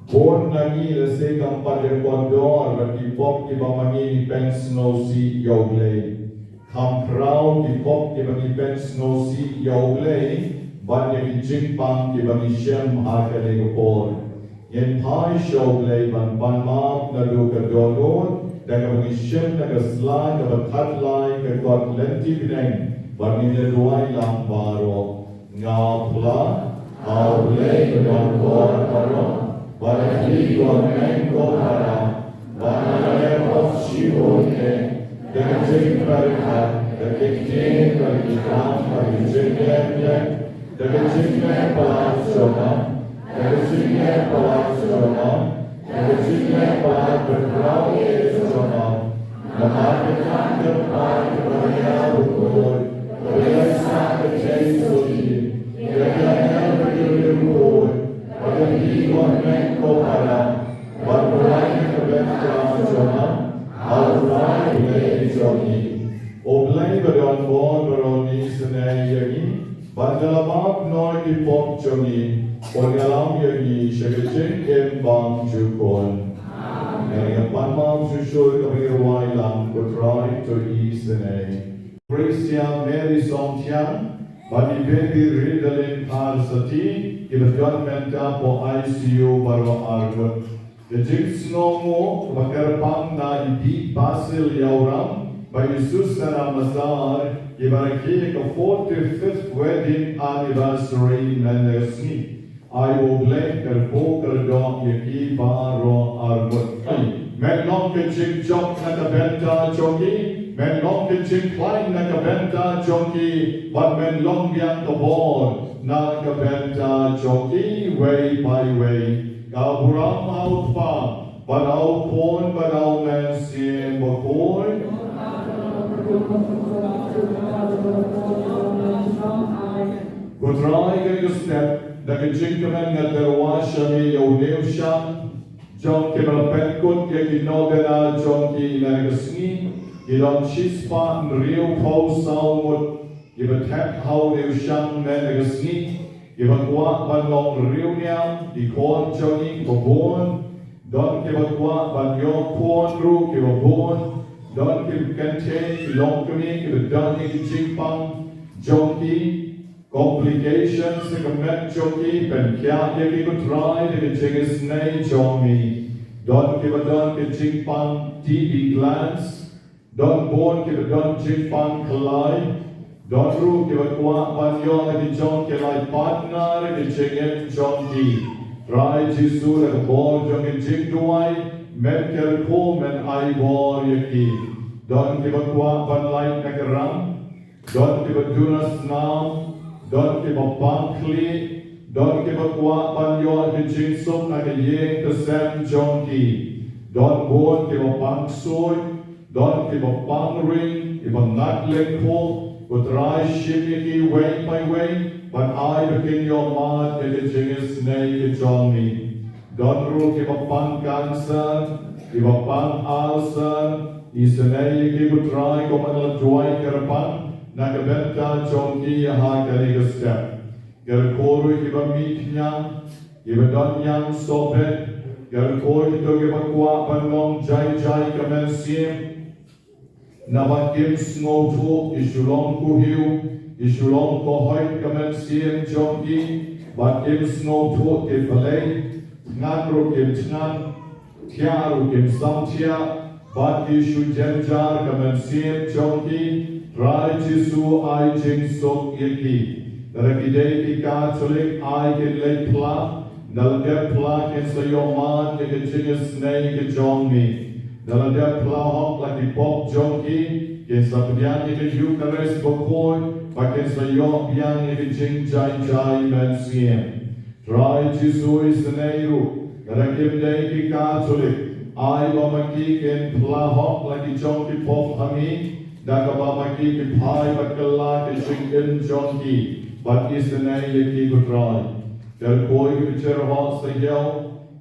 Born nagi la se kampat de kondor bagi pop ki bamangi pen snow si yogle. Kam proud ki pop ki bagi pen snow si yogle. Ban ki jingpang ki bagi shem ha ka de kopor. Yen pai shogle ban map na lu ka donor. Dan ka bagi shem na ka slide ka bakat lai ka kot lenti bineng. Ban ni le duai lang baro. Ngapla aule don kor karo. Banyngkong haram, Banyngkong Shione, Dancing Barha, the King Barikam, Barikam, the King Palazzo, the King Palazzo, the King Palazzo, the Market the Park, the Royal Santa Jesuit, the Royal Banyngkong haram, Banyngkong kebentang Alrai le jogi. Oblai beron bon beroni senai yagi. Bandalamap noi di pop jogi. Ongalam yagi shagajeng embang jukon. Yang panmam susul kebirwai lam kutrai to senai. Christian Mary Songtian. Bani baby riddling sati, ibadon menta po ICU baro argot. The jigs no mo, makarpang na ibi basil yauram, by Jesus na Ramazar, ibaraki ka 45th wedding anniversary mendersni. I will blame the poker dog yaki baro argot. Meglong ke jig jok na kabenta jogi, men long ke jing klein na kabenta joki, but men long biang kabor na kabenta joki way by way. Gaburam out pa, but out porn, but out men sin bakhuid. Kutrai ke step, da ke jing kamen na derwasha mi yaunew sham, John ke malpenkut ke ki Nobena joki na ngasni. Ilon chispa nriu pau saumut, iba tap hau neu shang men negasni, iba kuat ban long riu niam, di kon jogi kobon, don kiba kuat ban yo kon ru kiba bon, don kiba kente ilong kami kiba dani ki jingpang, joki, complications ke met joki, pen kya ye ki kutrai de jingis nei jomi, don kiba don ki jingpang TB glands, Don born ke don jingpang kalai, don ru ke kuat banyo ke jong ke lai partner ke jingen jong ki. Rai Jisu ke bor jong ke jing duai, men ke ko men ai bor yaki. Don ke kuat ban lai ke ram, don ke dunas nam, don ke bangkli, don ke kuat banyo ke jing sum na ke yeng ke sem jong ki. Don born ke bangsoy, Don Kiba Pang Ring, Kiba Nat Ling Po, Utrai Shimiki Way by Way, but I begin your man in the Jingis Nay Johnny. Don Ru Kiba Pang Kansan, Kiba Pang Alsan, Isanay Kiba Try, Komanal Joy Karapan, Nakabenta Jonki Ha Kaliga Step. Gerkoru Kiba Meet Nyang, Kiba Don Yang Sopet. Gerkoru Kiba Kwa Panong Jai Jai Kamen Sim. Nabakim Snow Talk, Ishulong Kuhiu, Ishulong Kohoy Kamen Sim Jonki, Bakim Snow Talk Kipalay, Nandro Kim Tnan, Tiaru Kim Samtia, Baki Shujenjar Kamen Sim Jonki, Rai Jisu Ai Jing Sok Yaki, Rakidei Catholic Ai Kin Lake Pla, Nalgep Pla Kin Sayoman Nikajingas Nay Kijongni. Dalam dia pelahok lagi pop jonki, kisah pedian ini Eucharist Bakhuid, pakai sayok yang ini jai jai mensiam. Try Jesus seneiru, karakim dei Catholic, ai bamaki ken pelahok lagi jonki pop hangi, daga bamaki ki pai bakala ki singin jonki, baki senei yaki kutrai. Gerkoi ki bicara sayau,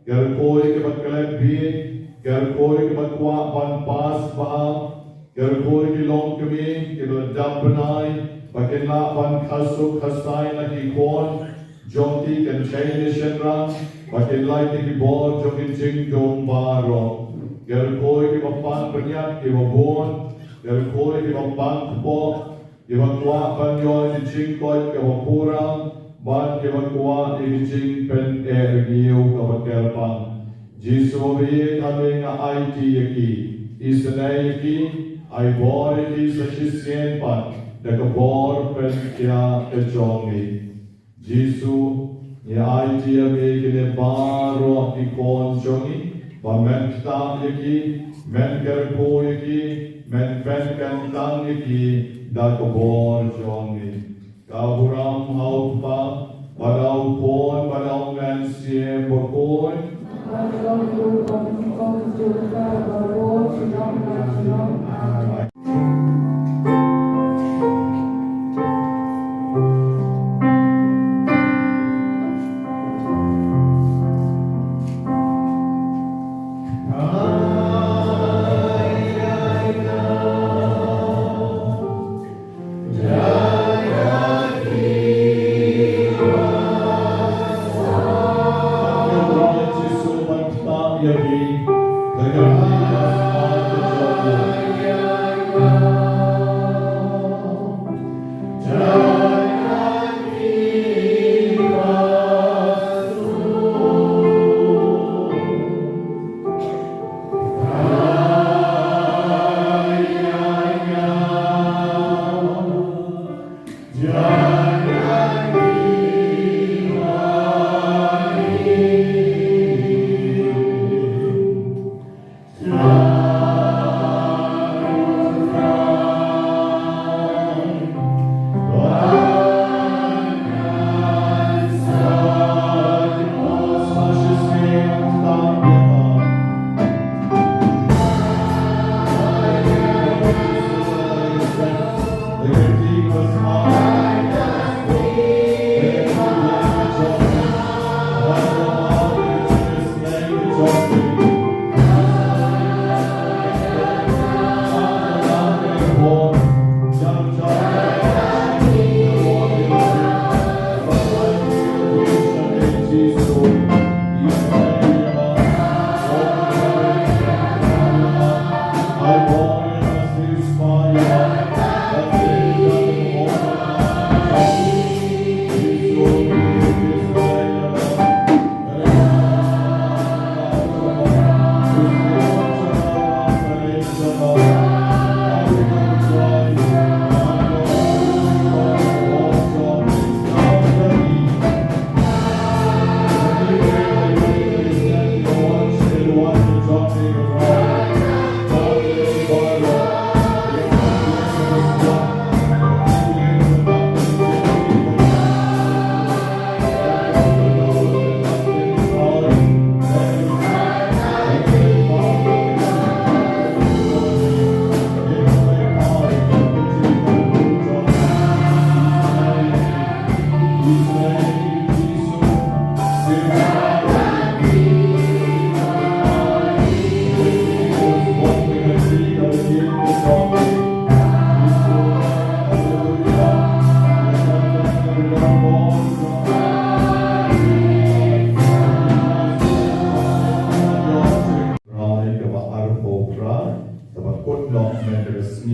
gerkoi ki bakalai bi. Gerkoi ke bakwa pan pas ba, gerkoi ke long kemi ke ledam penai, pakai la pan kasuk kasai lagi kon, jonti kan chain shenra, pakai lai ke bor jonti jing dong baro, gerkoi ke bapan penyat ke babon, gerkoi ke bapan kebo, ke bakwa pan yo di jing koi ke bapura, ban ke bakwa di jing pen giu ke bakelpang. Jisovi kami nga IT yaki, isanay yaki, ay bor yaki sa sisyen pan, nakabor pen kya kejongi. Jisu, ya IT yaki kine baro ikon jongi, ba men tam yaki, men kerko yaki, men pen kantang yaki, nakabor jongi. Kaburam haut pa, badaw kon, badaw men siye bokon,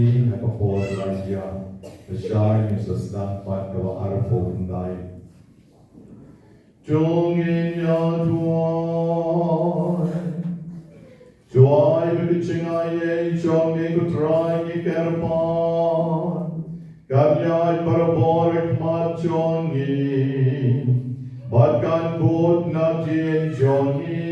si hay kapor Malaysia, Masyari sa stampat kawa arap Bakhyndai. Jongin ya Joy berkecingaya jong ni kutrai ni kerpan. Kanyai paraborik mat jongi. Badkan bud na jin jongi.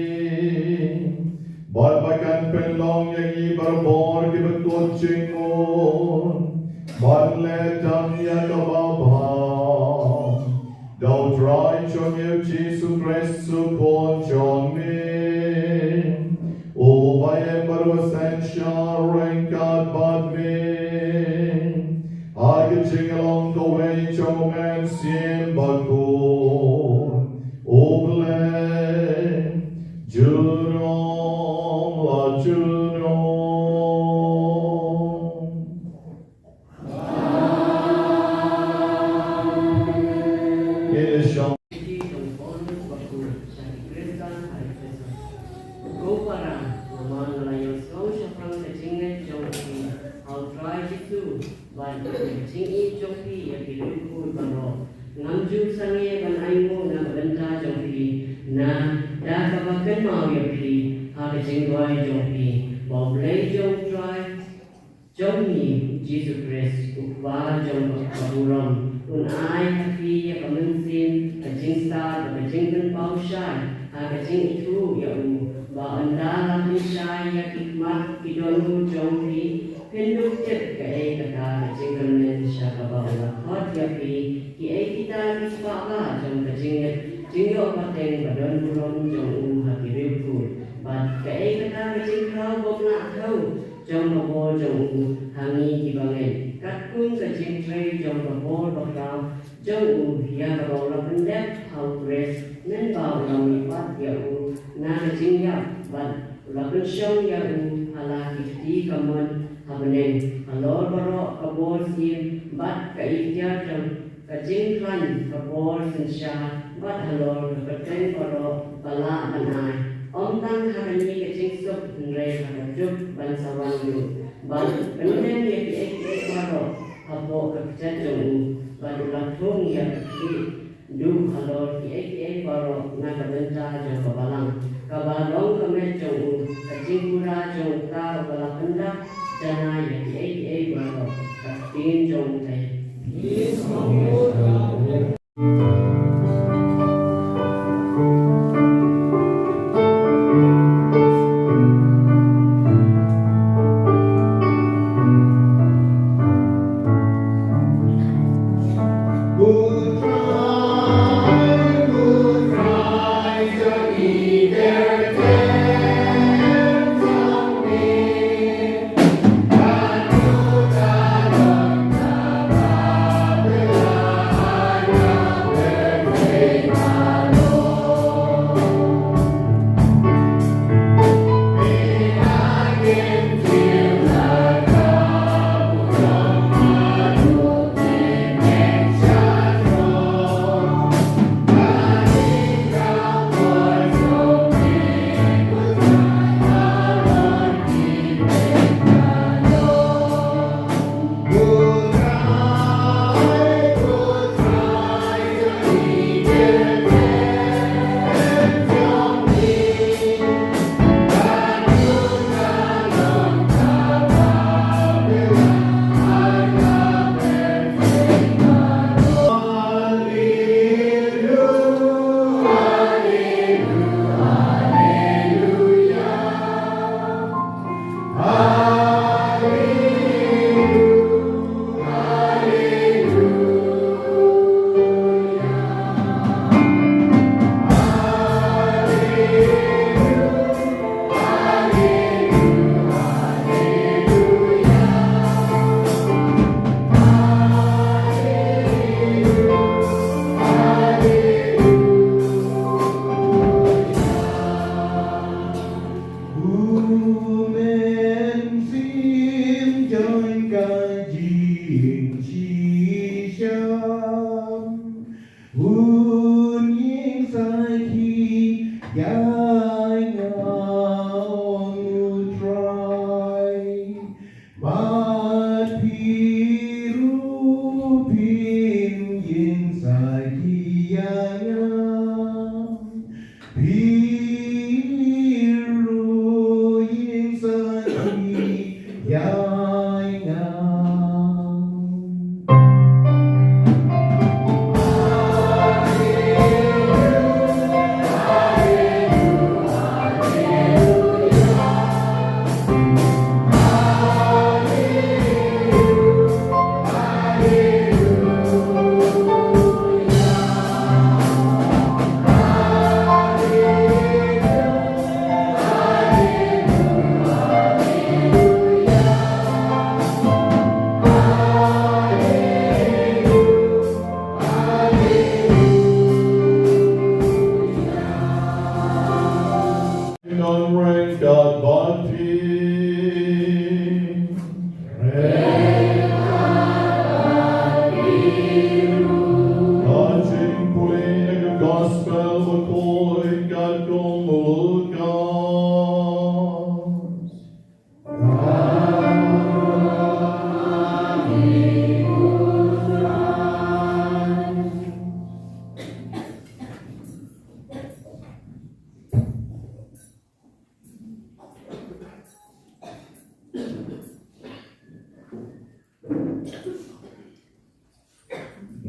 Badbakan penlong yang i barbor ki betul cingun. Badle damya kababha. Dau trai jongi Jesu Christu pon jongi. O baye barwasan sharing God bad me. I get sing along the way, Joe man sim Bakhuid. O blame Juno la Juno. It is shown. Ngamju sange ban aimu na Bynta jongpi na da kabakan mau yapi ha kaching doi jongpi bom lay jong try jongni Jesus Christ ukwa jong kaburam un ai happy ya kamunsin kaching star kaching kan pau shai ha kaching itu ya u ba anda lam shai ya kikmat kidonu jongpi penduk chet kai kata kaching kan men shakabaula hot yapi ki ai kita dispaga jong kaching jingyo pateng badon buron jong hati ribu bat kai kata kaching kau bokna thau jong mabo jong hangi kibangen katkun kaching trei jong mabo bakau jong ya kabau la pendek hau grace nen bau lam pat ya na kaching ya bat la pensyong ya hala kiti kamon habenen alor baro kabor sim bat kai dia jong kaching klan kabor sensha bat halor kaching baro bala banai om tang harani kaching sup nrei hakajuk ban sawan yu ban penen ye ki baro habo kachat jong ban lathung ya ki du halor ki baro na Bynta jong kabalang kabalong kamet jong kaching pura jong ta bala penda jana ye ki baro katin jong tai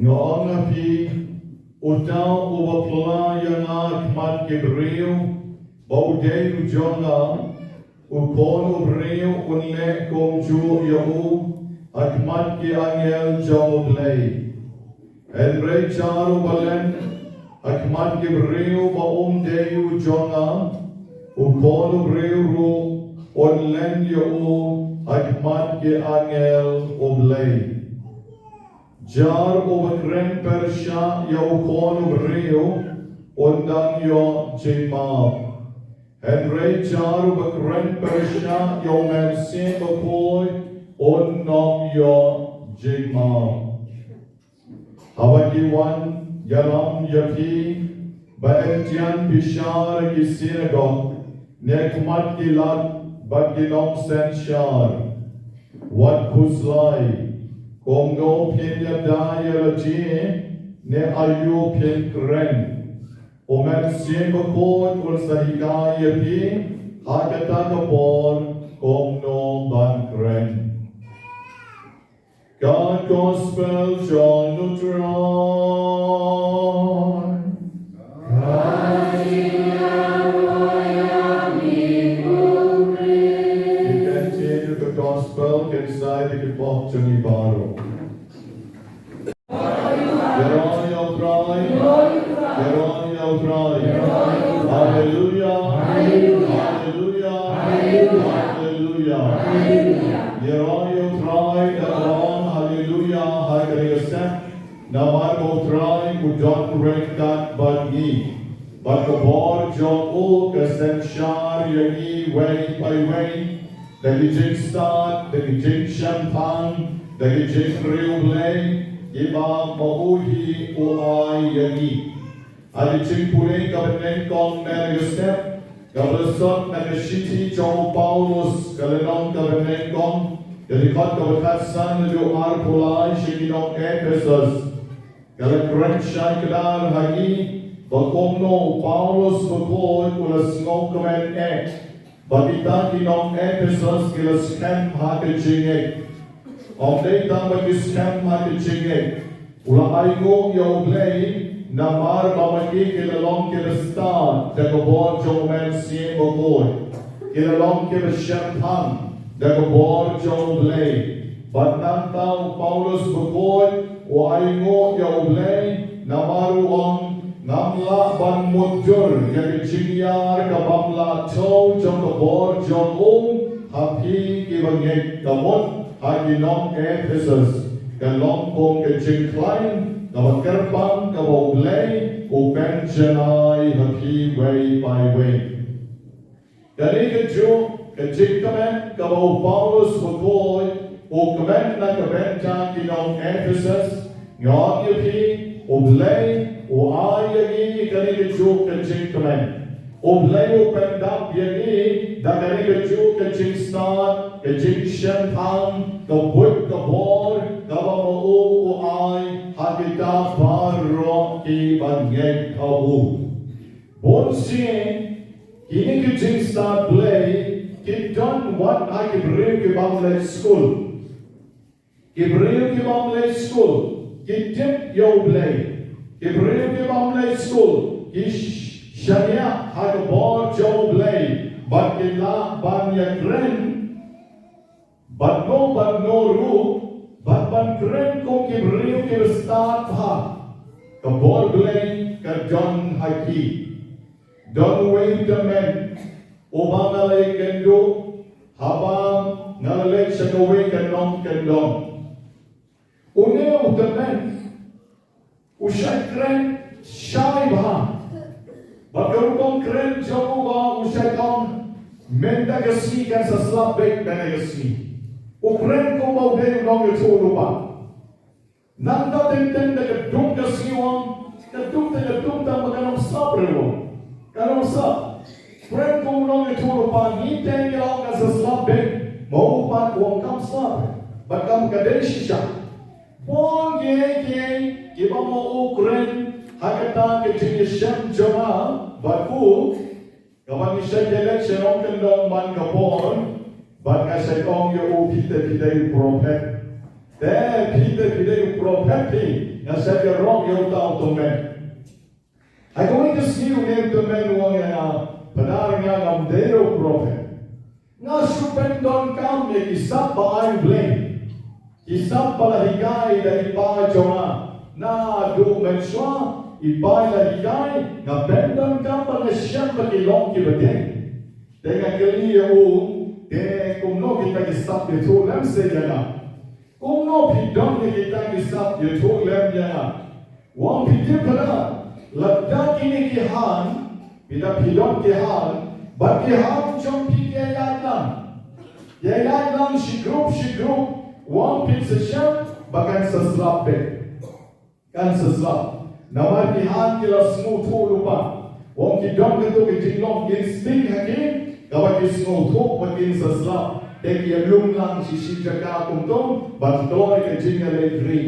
ngong api utau ubapla yang akmat kebriu bau dei ujonga ukon ubriu unle komju yahu akmat ke angel joblei elbrei charu balen akmat kebriu baum dei ujonga ukon ubriu ru unlen yahu akmat ke angel oblei jar overkren persha yau kon ubriu undang yo jema Henry jar overkren persha yau mersi bapoi undang yo jema Hawakiwan yaram yaki baentian bishar ki synagogue nekmat kilat baginong senshar wat kuslai Kung no pinya daya ne ayu pin kren. Omen sien bakod ul sahigaya pi hagata kapor kung no ban kren. God Gospel John Neutron. Continue the gospel inside the box of Ibaro. Hallelujah. Hallelujah. Hallelujah. Yeroyo try along. Hallelujah. Hallelujah. Now I will try to don't break that but ye. But the board John O. Shar Yagi way by way. The Gijin start, the Gijin champagne, the Gijin real play. Kiba Bakhuid Uai Yagi. Alichin Pune Banyngkong Step, Gabrasot Nagashiti Joe Paulus, Galenong Banyngkong, Galikot Gabatsan, Lu Arpulai, Shitom Ephesus, Galakran Shankar Hagi, Bakomno, Paulus Bakhuid, Ulasno Command X, Bynta Kinong Ephesus, Gilascam Hakajing, Of Data Bagiscam Hakajing, Ula Aigo Yoblay. Namar mamaki kilalong kilastan dagobor jomen sien bokoi kilalong kilashampan dagobor joblay batnantau Paulus bokoi o aingo yoblay namaru on namla ban mujur yang jingyar kabamla chow jogobor jogum hapi kibangek kamon haginong Ephesus kalong kong kejingklain Kawan gerbang, kawan belai, upen jenai haki way by way. Dari keju, kejik kemen, kawan Paulus berkoi, kemen na Bynta kinong Ephesus, ngon yuki, belai, ay yagi, dari keju, kejik kemen. Belai upen dap yagi, dari keju, kejik start, kejik champagne, kabut kabor, kawan mau ay, Hakita Paro Kiba Bonsi, ini kijing start play, kiton what I Kibriu Kibamle school. Kibriu Kibamle school, kitip yo play. Kibriu Kibamle school, kish Shania Hakabor Jo play, but kila Banyangkong, but no rule. But ban kren kong kibriu start ha. Kabor blay ka John Haki. Don't wait the men. Ubang nalay kendo. Habang nalay siya kaway kanong kendong. Uneo the men. Usay kren siya'y ba? Bagkarupang kren siya ba usay kong mendagasi kan sa slapbake mendagasi. Ukren ko mau dei nong itu lupa. Nanda tenten dekat kasiwang, ketum tak makan sabre lo. Kalau sab, ukren ko nong itu lupa ni tengok as sabre mau pat wong kam sabre. Bakam kadai shisha. Wong ke kiba mau ukren hakata ke jinisham joma baku kawan isya election ong kendong man kapon. Bangga saya kong yo pita prophet. Te pide prophet yang saya rock yang tahu temen. Aku ingin siu nem temen uang yang benar yang amdero prophet. Ngasupen don kam ye kisah baai blame. Kisah palahigai dari pajona. Na do mensua ibai lahigai ngabendon kam panasyan bakilong kibadeng. Dengan kelia de kumno kita kisah itu lem sejana. Kumno pidon kita kisah itu lem jana. Wang pidin pada ladak ini kihan, bila pidon kihan, bagihan jom pikir yayatlan si grup, wang pid sesiap bahkan seslap kan seslap. Nama kihan kila semua tu lupa. Wang pidon itu kejinglong insting hakim. Kawat isno thok makin sasla tek yalung lang si jaga kumtom batloy ke jinga legri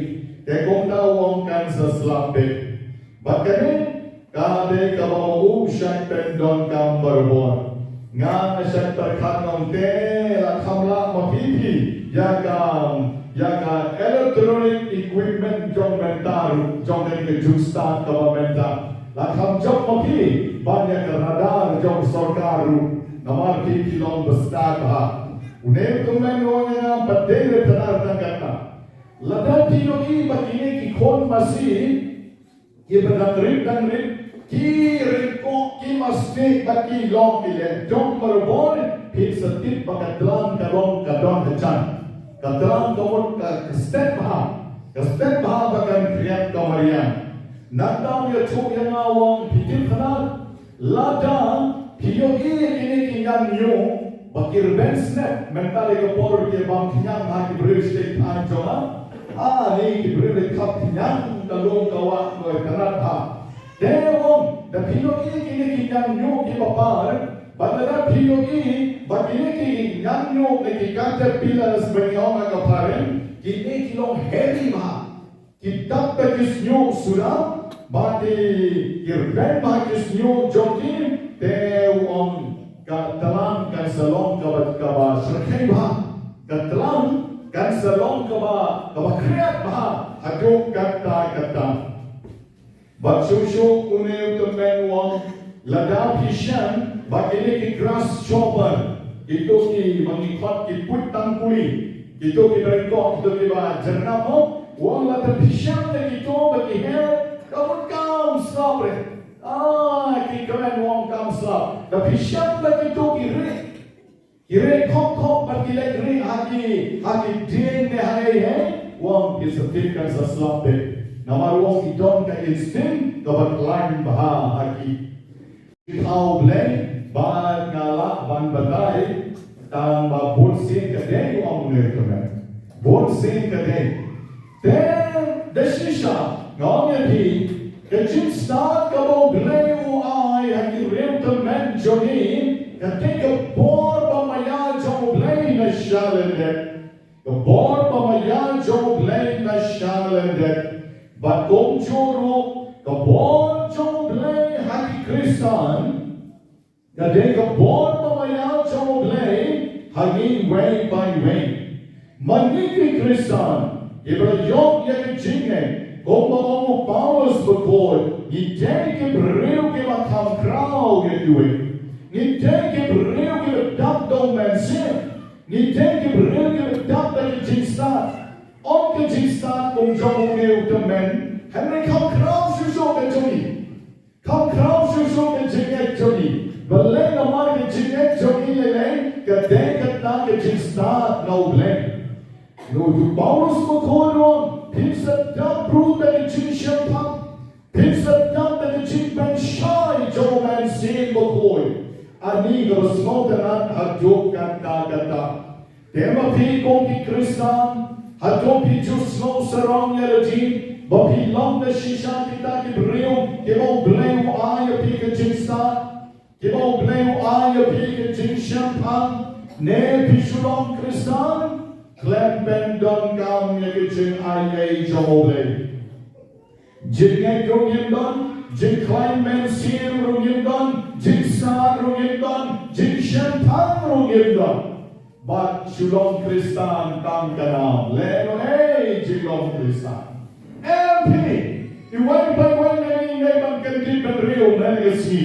te komda wong kan sasla pe bakane kade kabamu syak pendon kam berbon nga syak terkhat nom te la khamla mapipi yaga electronic equipment jong mentar jong ke justa kabamenta la kham jong mapi banyak radar jong sarkaru Namar kilong besar bah. Unem tumen wongnya badai tenar tangkata. Ladat tiyogi bagini kikon masih ye berdangrit ki masih bagi long kile jom berbon pit setit bakatlan kalong kadon hacan. Kadon komod step bah bagan kriat kamarian. Nadam ya chuk yang awang pitin kanal ladang Kiyogi ini kinyan nyo bakir ben snap mentale ke por ke bang kinyan ha ki bril state an joma ni ki bril kap kinyan kalong kawa ko kanat ha dewon da kiyogi ini kinyan nyo ki papar badala kiyogi bakine ki kinyan nyo ki kata pillars banyong ka paren kini kilong heavy ma kitab ka kisnyo sura bati kirben ma kisnyo jokin Tewon katalang kan salong kaba serkai bah katalang kan salong kaba kriat bah Haduh kata baksusu une temen wong ladap hisyan bagini ki grass chopper itu ki mengikut ki putang kuli itu ki berikut itu ki bah jernamo wong ladap hisyan itu bagi hel kamu kam sabre keren wong kamsla. Tapi siapa itu kiri kok berkilat kiri hati din hari wong disebutkan seslap nama wong idon ka insting keberlain bah hati. Kita boleh ban ngala ban badai tambah bonsin kedai wong menurutkan bonsin kedai. Dan desisha ngomnya di Kecil start kalau beliau yang direm teman Johnny, ketika bor pemaya jauh beli nasyalendek, kebor pemaya jauh beli nasyalendek, batong curug, kebor jauh beli hati Kristen, ketika kebor pemaya jauh beli hangin way by way, maniki Kristen, ibrayok yang jingeng. Como Paulus bekor, ni take breu ke makam krau ke duwe. Ni take breu ke dap dong mense. Ni take breu ke dap dari jinstat. On ke jinstat kong jong ne utemen. Henry kam krau susu ke joni. Kam krau susu ke jingek joni. Beleng namar ke jingek joni lele ke dek na ke jinstat na ubleng. No Paulus bekor on. Pinsedap bro dari jinsyan pang. Pinsedap dari jinpen syai jauh man sin bakhuid. Ani gerasmodanan Haduh kata. Tema pikong ki Kristan. Haduh pijus no sarangnya rejim. Bapilang na shisha kita ki berium. Kibau beliau ayah pika jinstan. Kibau beliau ayah pika jinsyan pang. Ne pisulang Kristan. Klempen don kam yekicin ayay jamole. Jingek rungin don, jing klempen sir rungin don, jing sar rungin don, jing shentan rungin don. But Shulong Kristan Tang Kanam, Leno Jilong Kristan. MP, Iway by way naging ibang kandid ng real na nagasi.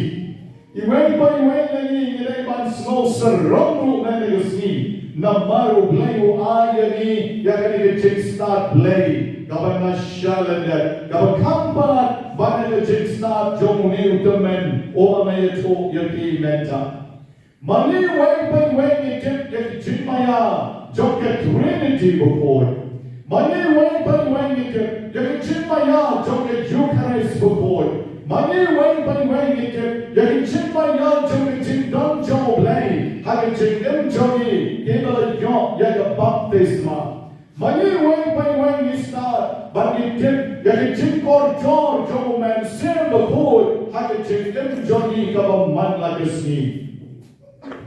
Iway by way naging ibang snow sa romro na nagasi. Na marublay o ayani, yakan naging start play. Kapag nasyalan kapag kampat, ba naging start jong niutamen o amay ito yaki menta. Mali way by way yaki jimaya, jong Trinity before. Mani way by way yaki jimaya, jong Eucharist before. Mani way by way yaki jimaya, jong jingdong jong blay. Hagi jingdong jongi, kibala yok yaki baptisma. Mani way by way start, but yaki jingkor jor jong man sim before. Hagi jingdong jongi kabaman lagasni.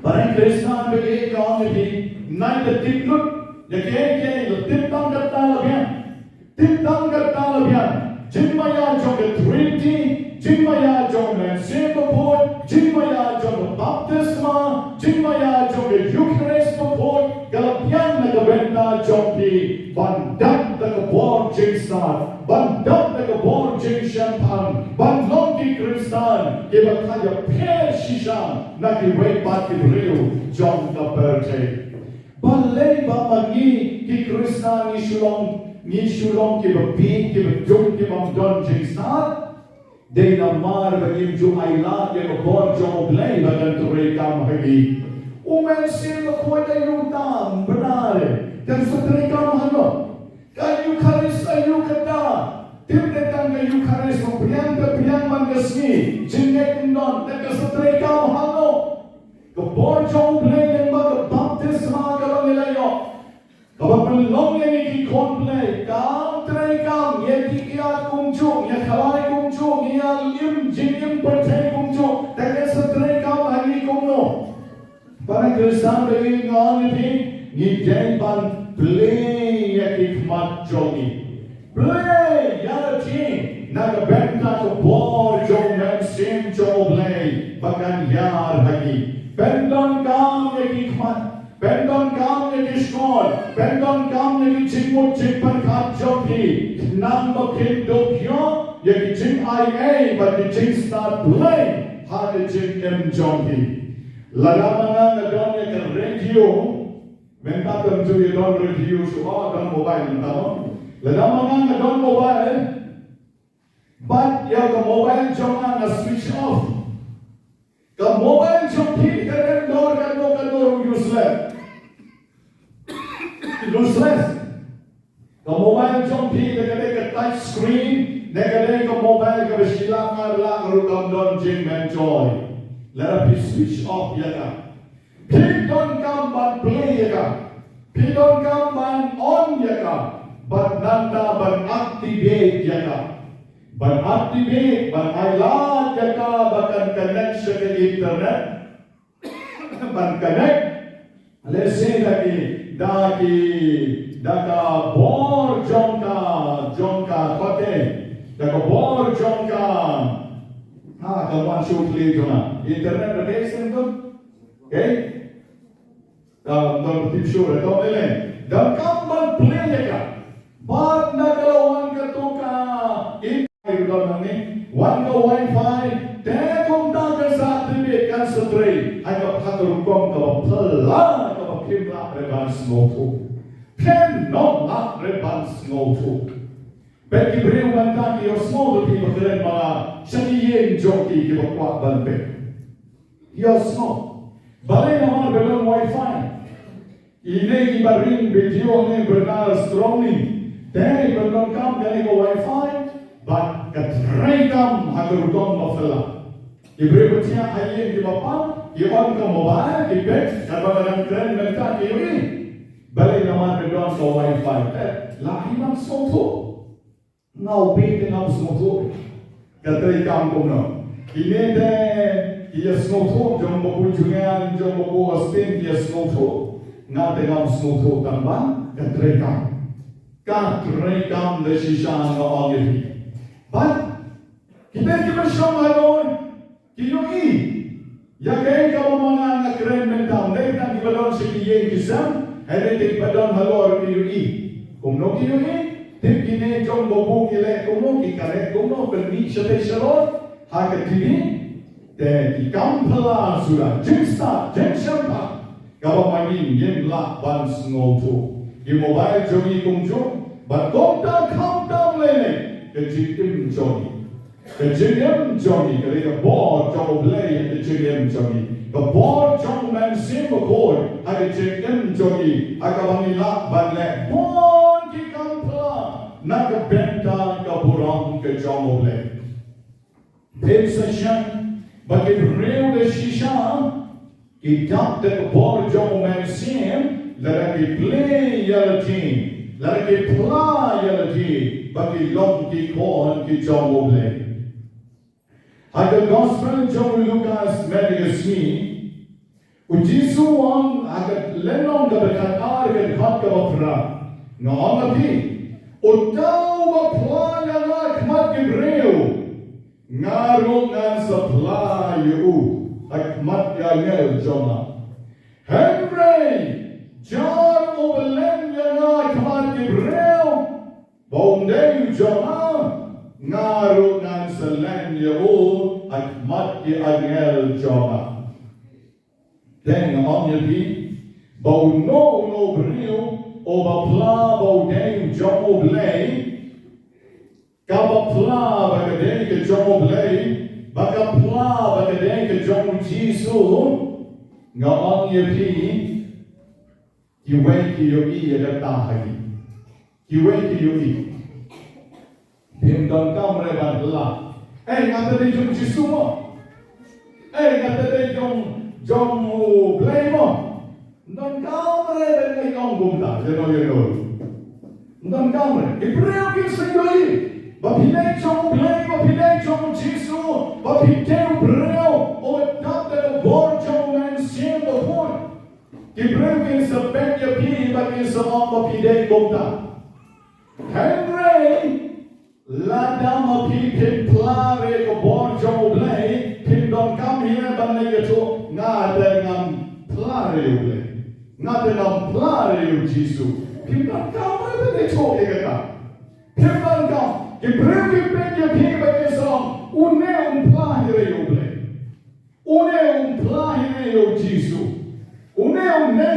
Barang Krishna bagi kaum ini naik ke tikluk, jadi tiptang kerta lebihan, jimaya jom Trinity, jimaya jom Singapore, jimaya jom baptisma, jimaya jom Eucharist before, kalapian na Bynta jom di bandak na kabor jing start, bandak na kabor jing champagne, bandok di Kristan, Kiba kaya per shisha, na kiway bat kibriyo jom na birthday. Balay ba magi ki Kristan ni shulong kiba pi kiba jom kiba don jing start, de namar bagim jo ayla ke kabor jom blay bagan turay kam hagi. Umensil makuha tayo tam, benar. Dan setelah kamu halo, kayu Eucharis ayu kata, timnetan kayu Eucharis mempriang mangasni, jinget non, dan setelah kamu halo, keborjong play dan baga baptisma kalau nilayo, kapag melong yang ikon play, kam tray kam, yang kikiat kumjung, yang kalay kumjung, yang lim jingim percay kumjung, dan setelah kamu hari kumno. Para Kristen bagi ngon ini ngideng ban play yakikmat jongi play yalati naga Bynta ke bor jong dan sim jong play bahkan yar lagi pendon kam yakikmat pendon kam yakishkol pendon kam yakicimut cimpan kat jongi nama kindokyo yakicim IA bagi cing start play hada cing jongi. Lalaman na doon yung radio, Bynta tentu yung doon radio suha, doon mobile nito. Lalaman na doon mobile, but yung mobile jong na switch off. Ka mobile jong hit ka rin doon, useless. Useless. Ka mobile jong hit ka rin ka touch screen, na ka rin ka mobile ka basilang lang rukam doon jing menjoy. Let us switch off yaka. Don't come but play yaka. Don't come but on yaka. But nanda but activate yaka. But activate but I like yaka bahkan connection ke internet. But connect. Let's say lagi daka bor jongka kote. Daka bor jongka. Kawan shoot lead na internet location tu, okay? Dalam tip show itu ni, dalam kapan play leka, bad nagalawan katuka, itu dalam ni, one ka wifi, tekong dagan sa TV concentrate, agak haturukong kapala kapakimla rebans ngoto, penong rebans ngoto. Bagi beriu Bynta ki osmo tu keren mga saniyen joki ki bakwak banpe. Osmo. Balay naman belum wifi. Ini ibaring video ni benar strongly. Dari belum kam dari ko wifi, but katray kam haturutong mafela. Iberiu tiya ayen ki bapa, iwan ka mobile ki bet, kadang keren Bynta ki ini. Balay naman belum ko wifi. Lahi mang soto. Ngau bitin ang smoto katay kampung no ini deh iya smoto jom boku jungan jom boku astin iya smoto ngate ngau smoto tambang katay kam de shishan no agiri but kita shong halon kiyo Ya kaya ka mga nga kren mentang, dahil nang ibalon sa kiyeng kisam, ay nang ibalon halor kiyo i. Kung no kiyo i, tip kine jong bobo kile, kung no kikare, kung no permi siya tayo shalot, haka tini, te ikam pala sura, jengsta, jengsyampa, kapamangin yen la ban sngoto. Yung mobile jogi kung jong, bat komta kamtam lene, kejikim jogi. Kejikim jogi, kali ka bo jong blay, kejikim jogi. Ka bo jong man sim akor, ay kejikim jogi, akabangin la ban le, bon kikam pala, nakabenta ka burang ke jong blay. Pensasyon, bagi real de shisha, kitap de bo jong man sim, lalaki play yala team, lalaki play yala team, bagi long ki kon ki jong blay. Ada gospel jong Lukas Mediasmi, ujisu wang ada lenong kebekat argan hot kebapra, ngapi, utau bapla yang akmat Gibril, ngarungan supply you, akmat yang joma, Henry, John Obelen yang akmat Gibril, bondeng joma, ngarungan selen you. Akmat ki angel joma. Deng on yepi, bau no brio, o bapla bau deng jomo blay, kabapla bagadeng ke jomo blay, bakapla bagadeng ke jomo jisu, nga on yepi, kiwe ki yo i ada tahagi, kiwe ki yo i, pimdon kamre badla. Ngata dia jom jisu mo. Ngata dia jom blay mo. Ndon kamre ben kong bumta. You know. Ndon kamre. Ibreo kin sengoi. Bapinay jom blay, bapinay jom jisu, bapinay breo. O tap de bor jom man siem do pon. Ibreo kin sa ben yapi, bakin sa bapinay bumta. Henry Ladam pipin plare ko borjo blay pindon kam here banne yeto ngade ngam plare blay ngade ngam plare jisu pindon kam ne to egata pindon kam ke breki ben ye piba ke som une plare blay une plare yo jisu une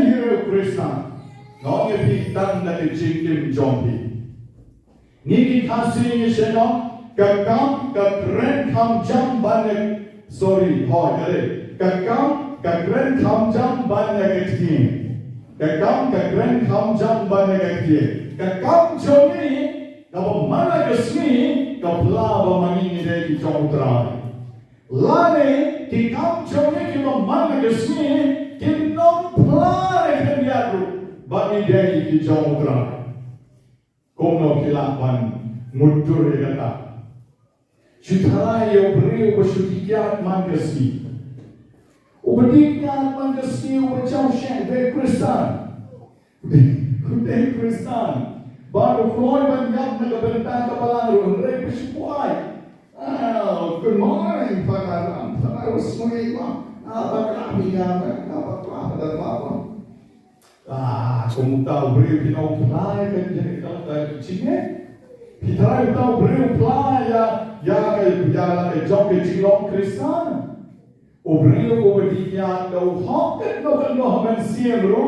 here Kristan no ye pitan na ke jikim jombi Niki kasih Shitom, kakam kakren kam jam banyak, sorry, kakam kakren kam jam banyak ektim, kakam kakren kam jam banyak ektim, kakam jomi, kalau mana kesini, kapla bamani ni jom terai, lane kikam jomi kita mana kesini, kita pelare kenyaru, bani dia jom terai. Kono kilapan mudur kata. Syutara yo beri bersyukiat mangkesi. Ubedikiat mangkesi ubecau syek dari Kristan. Dari Kristan. Baru keluar banyak mengebentang kepala mereka bersyukuai. Good morning, Pak. Saya semua imam. Apa kami yang apa dan apa? Kung tahu beri pinauplay kan jadi tahu cine, kita tahu beri play ya job ke cilok Kristan, beri obedian tahu hoket no hamen siemru,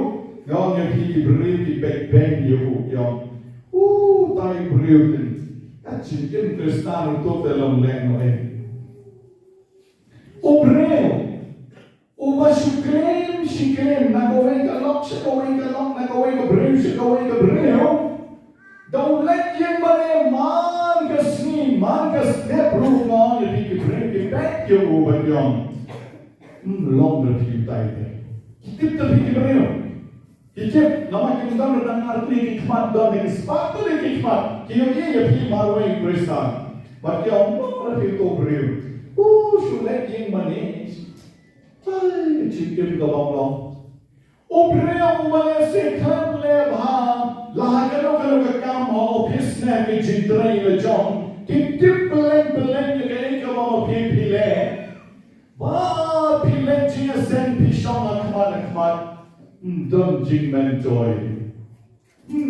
yang yang beri back yang, tahu beri kan cincin Kristan untuk dalam leno beri Uba shikrem, nagawin ka long, nagawin ka breo. Don't let yung mali man ka step room on, yung bring it back yung uba yung. Long na piyo tayo tayo. Kitip na piyo breo. Kitip, naman yung dami ng arti kikmat doon, yung spot doon yung kikmat. Kiyong yung piyo marway Kristan. But yung na piyo breo. Sulit yung mali. Ay, chikim ka bang long? Ubreo umalese kan lebha, lahagano kakam ho office na ki jindray le jong, kitip beleng yung kaya ka mga pipile, ba pile Don't jing men joy.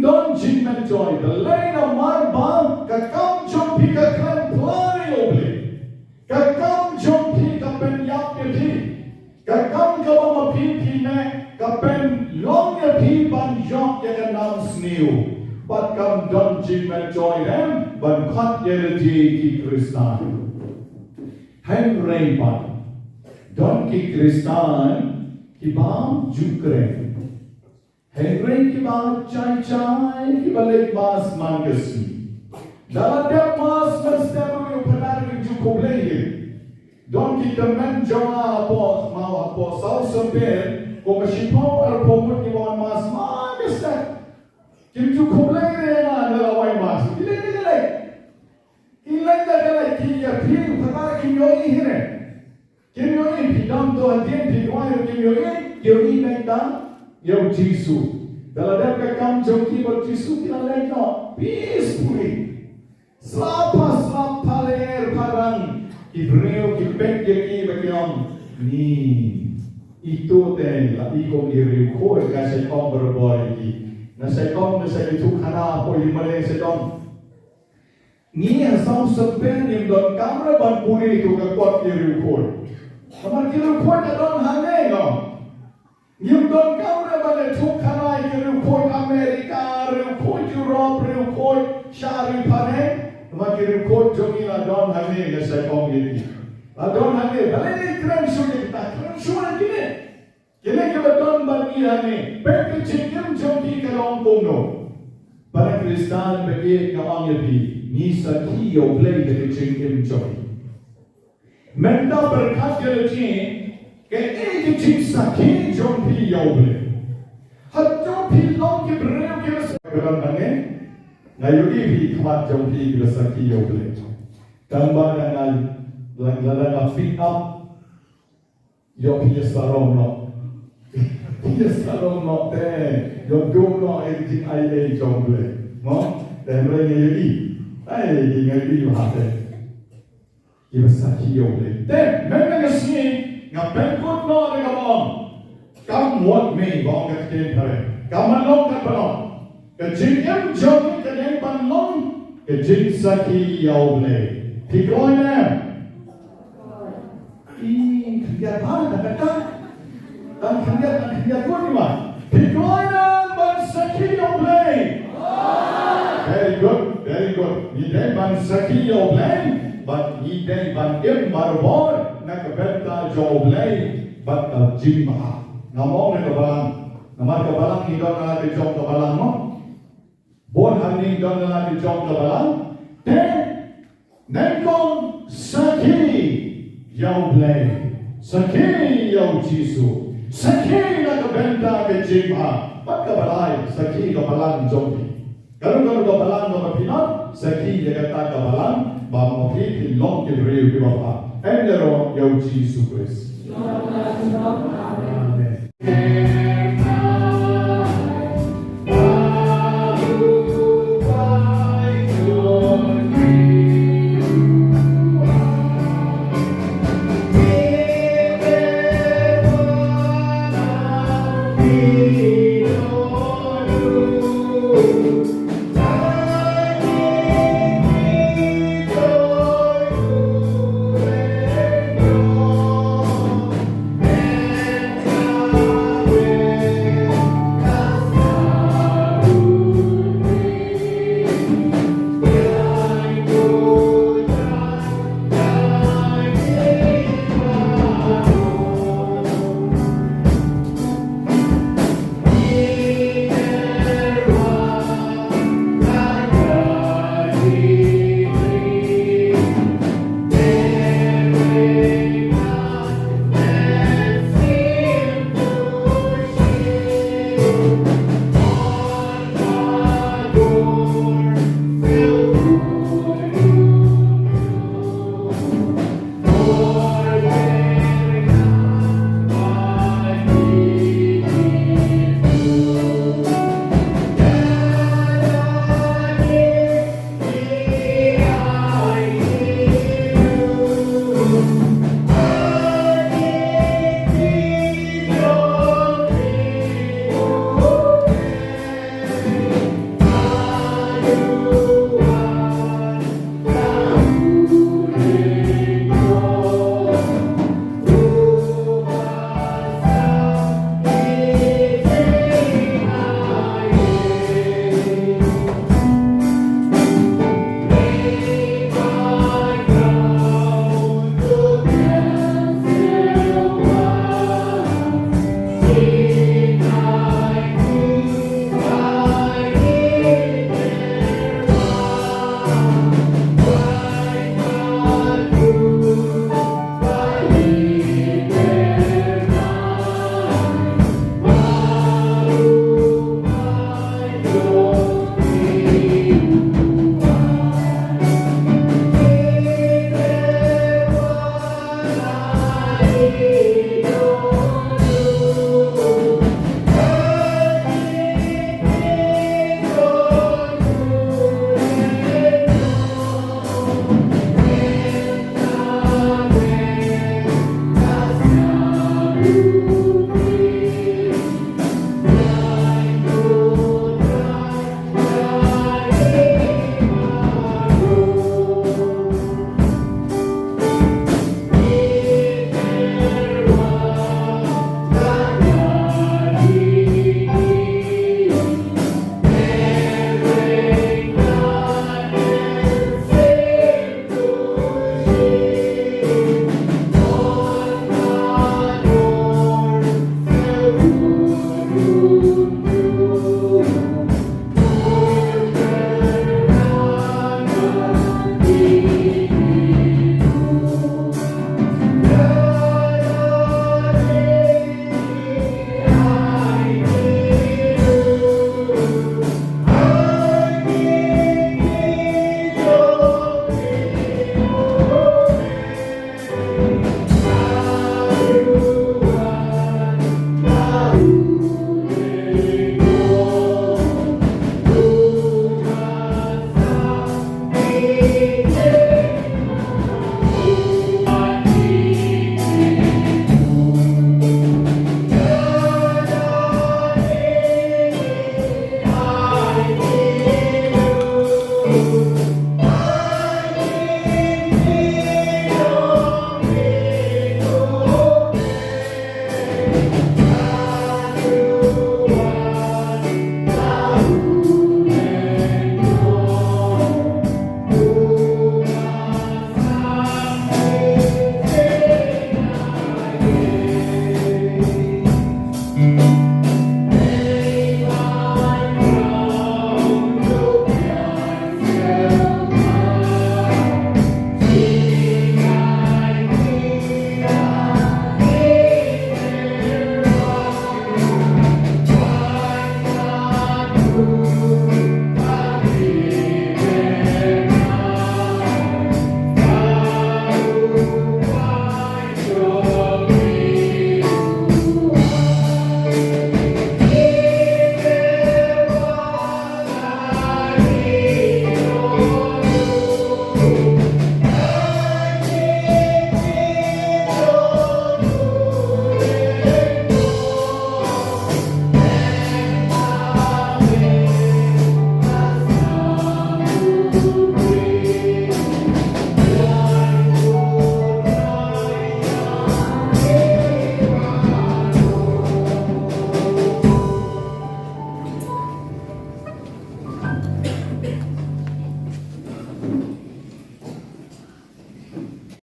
Don't jing men joy. The lane of my bar, kakam jumpi kakam plani oble. Kakam jumpi kapen yap yapi. Kakam kabama pi ne kapen long yapi ban yop yakanam snew. But come don't jing men joy them, but cut yelati ki Kristan. Hen rain ban. Don't ki Kristan, Kiba jukre. Henry Kiba chai, Kiba lek mas mangasi. Dalam dia mas mesti you penar ki jukublei. Don't ki temen jonga apa mau apa sau semper, ko Shitom ar pomut ki wan mas mangasi. Kim jukublei re na dalawai mas. Ilai dalai ki ya phi penar ki yoi hire. Kim yoi pidam to adien pi wai kim yoi Bynta. Yo Jisu. Dalam dia kakam jongki buat Jisu kita lena peacefully. Selapa leher parang Ibreu kipek yaki bagian ni itu teh lah ikon diri kau kasih kau berbuat lagi. Nasi kau itu kana apa yang mana sedang ni asal sepen yang don kamera ban puri itu kekuat diri kau. Kamu diri kau jangan hanya kau. Yung don kamera bale tuk kanai ki rukoi Amerika, rukoi Europe, rukoi Shari Pane, maki rukoi jongi la don hame na sa kong yiti. La don hame, bale ni krem shuri kine. Kine ki ba don bani hame, peki chikim jongi ka long kumno. Para Kristan bagi kawang yiti, ni sa kiyo play de chikim jongi. Menda berkat yiti, ke ek jingsa ki jompi yoble hajo pi long ki breu ki sekarang nange ngayogi pi khamat jompi ki saki yoble tamba dengan lang pick up yo pi sarom no te yo dum no ek ai jomble no temre ngayogi ai ngayogi hate ki saki yoble te menga ngi nga Banyngkong no de kabon kam what me bong kat ken pare kam long kat balong ke jingem jong ke nen ban long ke jing saki yaule tigoina I kriya ba kata dan kriya ko ni ma tigoina ban saki yaule very good ni de ban saki yaule but ni de ban em barbor nak Bynta joblay bat ka jimma namong ne kabalang namar kabalang ni don na ti jom kabalang mo bon haning don na ti jom kabalang te nengkong saki joblay saki yo Jisu saki na Bynta ke jimma bat kabalay saki kabalang jombi kalau kabalang no pinot saki ya kata kabalang ba mo pi long ke breu ke bapa Endero yo Jisu Christ. Amen.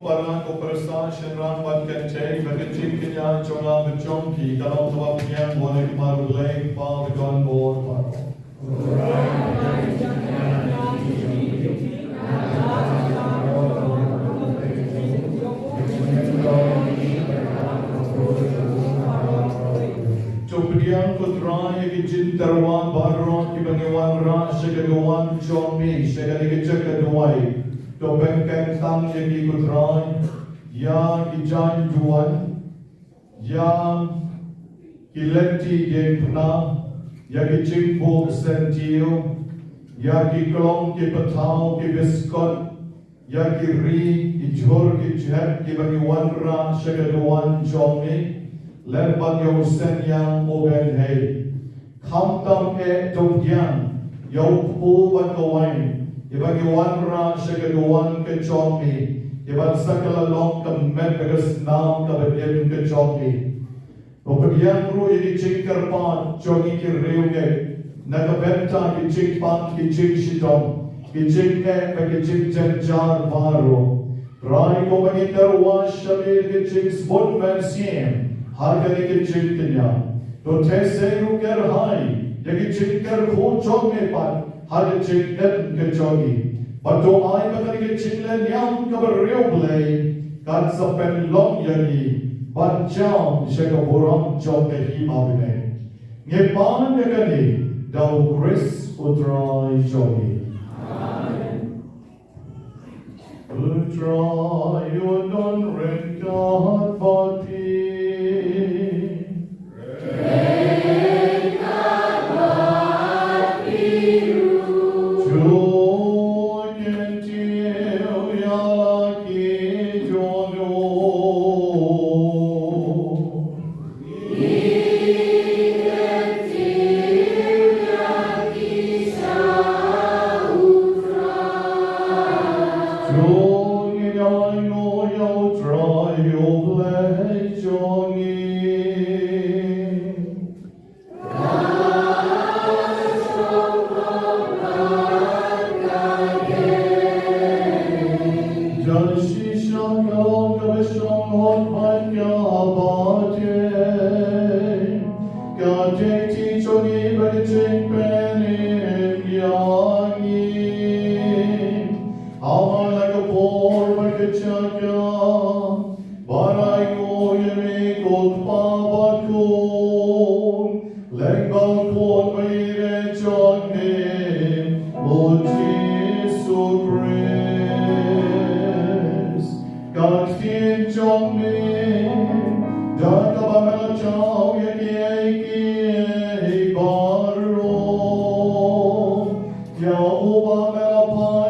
Parang Consecration rangbat kencing berkencing kenyang colang berjongki kalau tuan yang boleh dimaruleng pau berjuang bor pau. Cobriang kutrai kecil terwan baron kibangiwan ras segaduan jomi segala kecil keduai. To Bynta tang yang ikutrai, yang ijan juan, yang ileti yang pernah, yang icingbo sentio, yang iklong kipatau kibiskot, yang iri ijur kijet kibagi wanra segaduan jomi, lempat yosen yang Nobena, kamtam dongyang, yau pu bakawain. Ibagi wanra segaduan kecoki, ibang sakala long kemet bagas nam kabadyan kecoki. Opadian ru ini cingkar pan jogi kiriuge, nakabenta kicing pan kicing Shitom, kicing bagi cing jar baru. Rai ko bagi terwas shamil kicing spot man siem, harga ni kicing kenya. To tese ruker hai, yagi cingkar ko jogi pan. Hal cinglen kecogi, batu ai bakal cinglen yang keberriublay, kan sepen long yani, bancang sekeborang jogi mabine. Ngepan yakani, dau Chris utrai jogi. Utrai udon renkat bati. Ya Allah,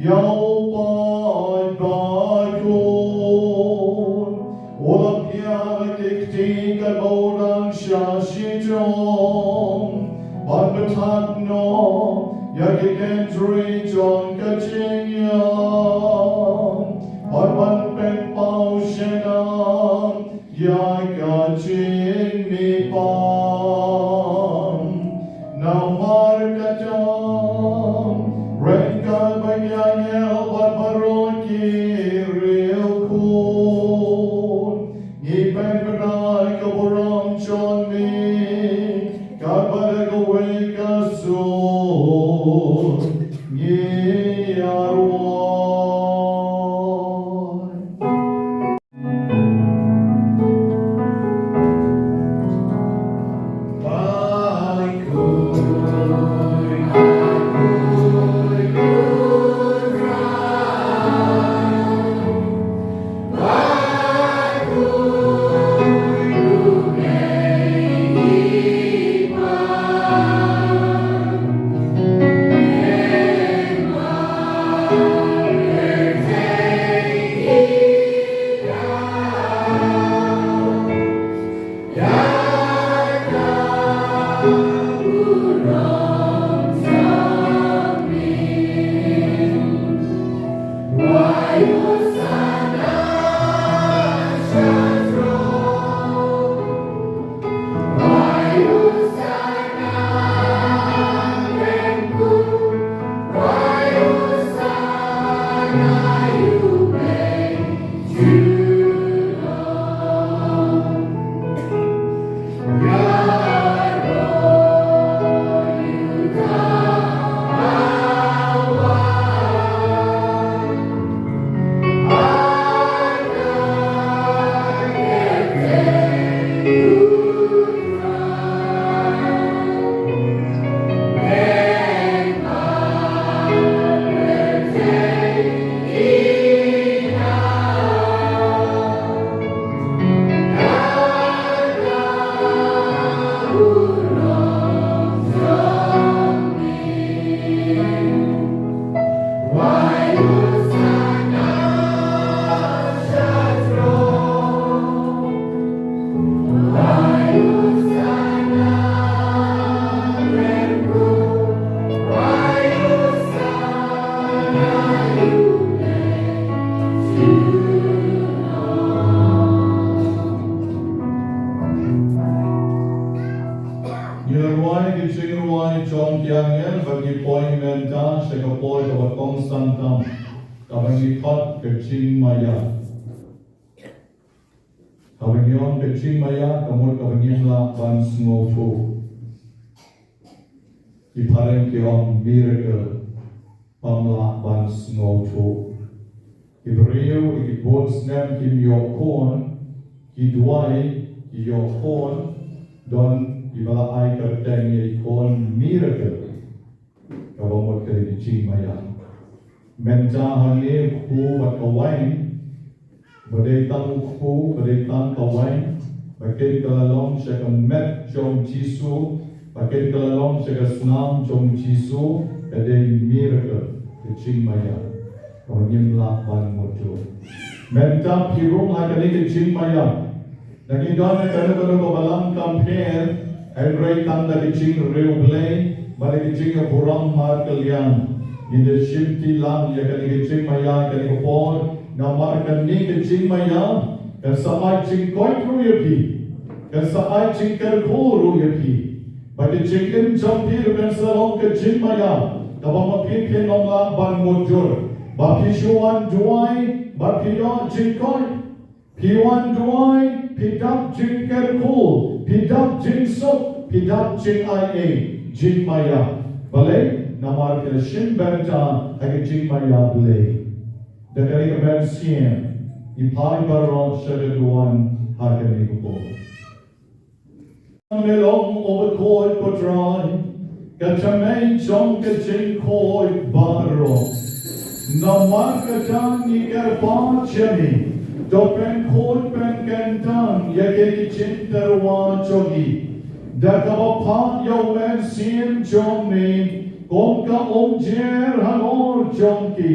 Yau pai Bakhuid, Olam piang dikti kabodang Shitom, Ban batak no, yakiken drui John kachingyan, Ban pen pao shenam, yakaching nipan, now markatam, Renka Banyangel Barbaroki real cool. Nipen Benai Kaburam John me. Kabaraga Weka soon. Ye arwai. Bynta sekapoi kabatong santam kabangikot kecing maya kabangion kecing maya kamut kabangimla ban smoto ipareng kiong miracle pamla ban smoto Ibreu ikibon snem kim yokon kidwai yokon don ibala ay kerteng ikon miracle kabamot kay ching maya menta hangi ku bat kawain badai tang ku badai tang kawain bakai kalalong sa met jom jisu bakai kalalong sa snam jom jisu kadai miracle kay ching maya kawanyim la ban mojo menta pirung hakali kay ching maya nagidon na kano balang compare ay ray tang na ching reublay balik kecing yang kurang mar kalian leadership tilang ya kali kecing maya kali kopor namar kani kecing maya kan samai cing koi ya pi kan samai cing kerkuru ya pi bagi cingin jampir kan salong kecing maya kabama pin nomla ban mujur bagi shuan duai bagi yo cing koi piwan duai pidap cing kerkul pidap cing sok pidap cing ia Jing maya balay namar kila shin Bynta hagi jing maya balay dakari ka ben sien ipai baron shagaduan hakani ko melong overcoy potrai kachamay chong ka jing koi baro namar ka jang ikar pa chami dopen koi pen kentan yake jing tarwa chogi Dakabapang yo men sien jom me Kong ka jer hangor jongki,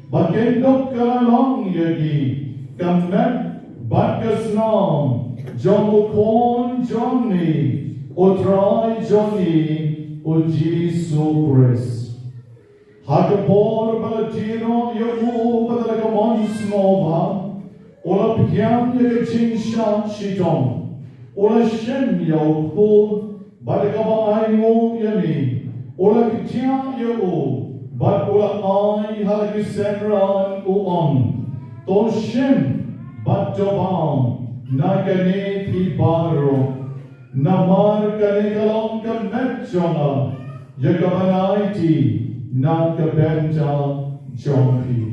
bakendok kalalong yagi, kamet bakasnam, jongukon jongni, otrai jongni, o Jesu Christ. Hakapor balatino yamu badalakamon snova, ola pikyam yakachin shat shitom, ola shem yaukul, badakama aymo yami, ola kitya yau, bad ola ay halakisenran uon, to shem bad jobam, nagane pibaro, namar kanikalong kametjona, yakamanaiti, nakabenta jonki.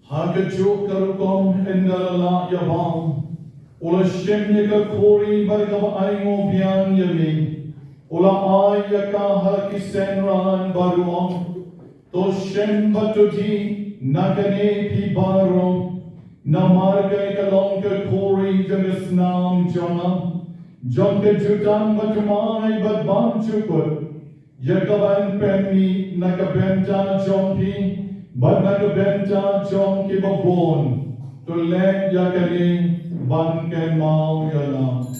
Hagachuk karukom endalala yabang, ula shem yaka kori bargam aymo biang yami, ula ay yaka halakisenran baruam, to shem batuti nakane pibaro, namarga ikalong ka kori jagasnam jona, jonka jutan batumay badbang chukut, yakaban penmi nakabenta jompi, But nakabenta jom kibabon, tulek yakali ban ken mau yala.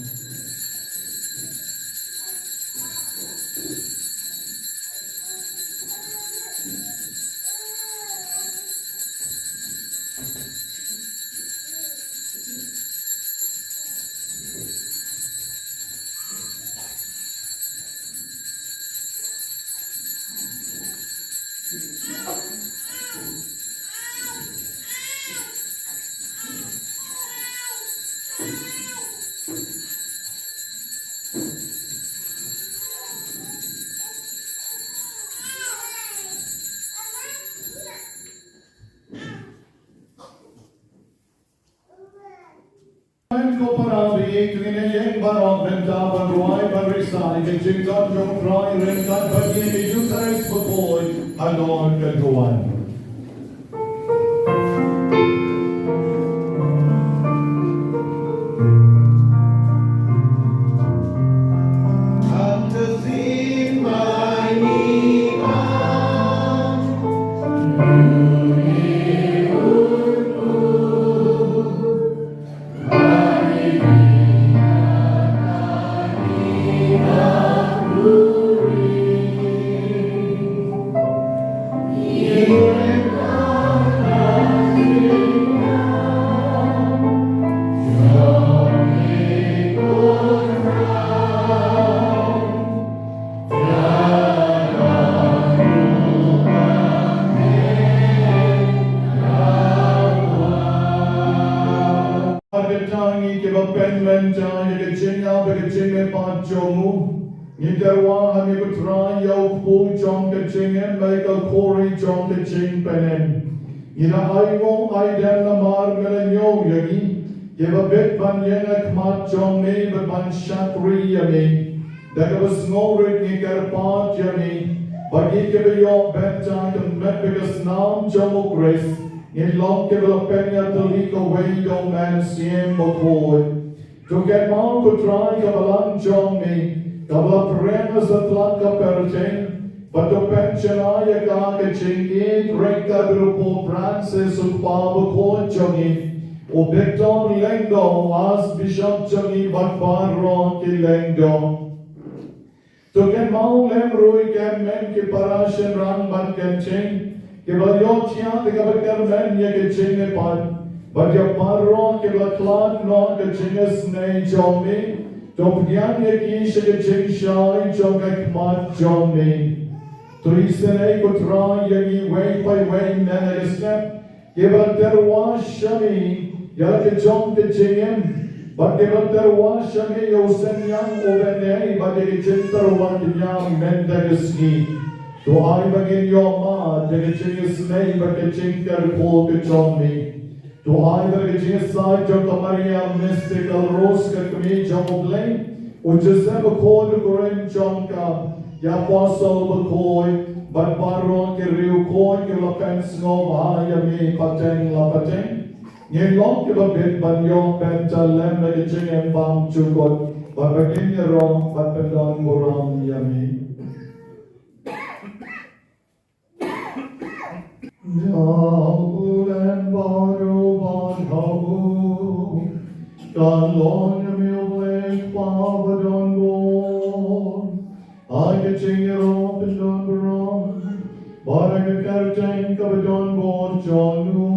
Ko parabi kine yeng barok Bynta baruai barisai ke jingkat jong trai renkat bagi ke yutais bapoi alon keduan. Nidarwa hami ko try yaw po jong kachingen like a kori jong kaching penen. Ina ay mo ay dem na margalan yo yagi. Yeba bit ban yen at mat jong me but ban shakri yami. Dagabas ngorit ni karpat yami. Bagi kebe yo benta kem met bigas naam jong grace. In long kebe penya taliko way do man siem Bakhuid. To get mau ko try kabalang jong me. Kabla prema sa tlat ka percheng, pato pensionaya ka kachingit, reka grupo Francis upabo ko chongi, o Victor Lengdo as Bishop chongi bakbaro ki Lengdo. To ken mau lemrui ken men ki parashen rang ban ken ching, ki balyot siya te kabakar men ya ke ching ne pan, badya paro ki baklan no ke chinges ne chomi, to pnyan ye ki shige ching shai jong ek mat jong me. Tuisenei kutrai yagi way by way menagasnep. Gibaterwa shami yalake jom ke jingem. But gibaterwa shami yosen yang obenei badegi jintarwa kinyam mendagasni. To I begin your ma, the Genius name, but the Jinker Paul to John me. To I the Genius side, John Maria, mystical rose, Kakumi, John Blaine, which is never called the Korean Jonka, Yaposol Bakhuid, but Baron Kiriu Koi, Kilopens no Mahayami, Pateng Lapateng. Yen long give a bit, but your Bynta Lem, the Jing Bam Chukot, but begin your wrong, but Pedon Buram Yami. Jabulen baru badhabu, kalon yamilek pavadon bon. I get chingero pedon baron, baraka karteng kabadon bon jonu.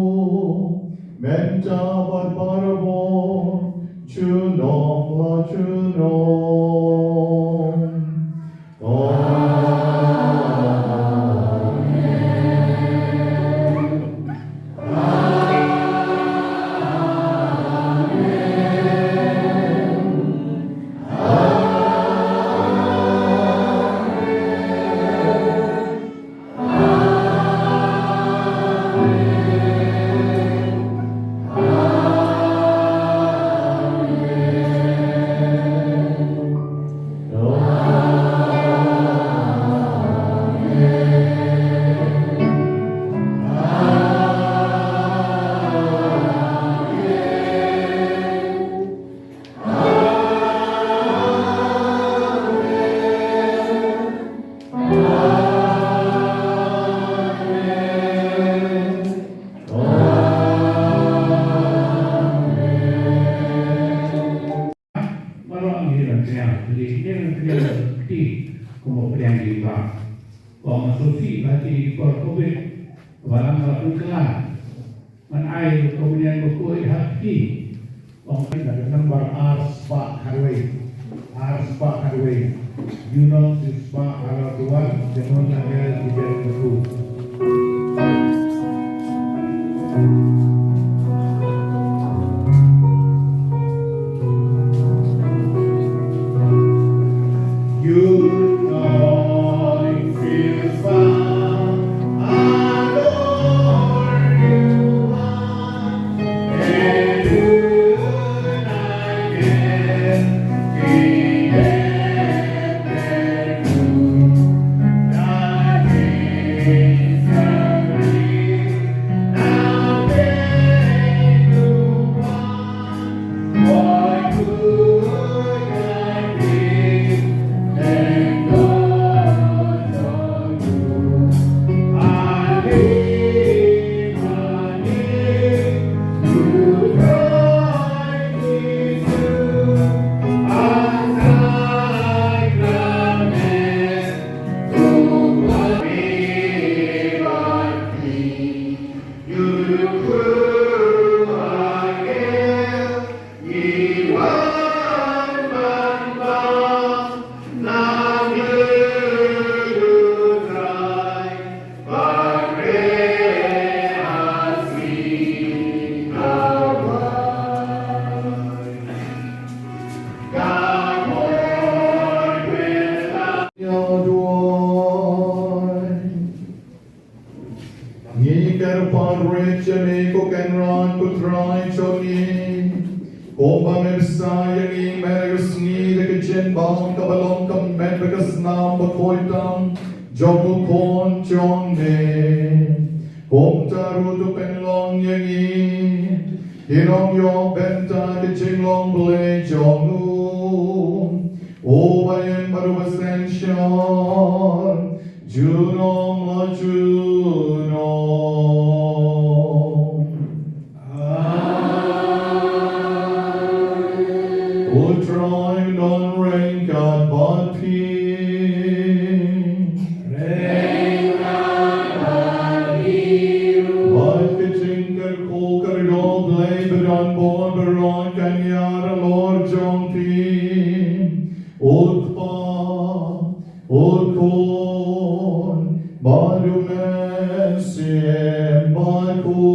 Menta bad barabon, chunom la chunom. como preangiva, como susi bagi COVID, walang melakukan, menai kemudian Bakhuid hati, orang ada gambar Ars Pak Harway, you know this Pak Harway Tuan, jangan lagi tidak betul. Haduh men siem Bakhuid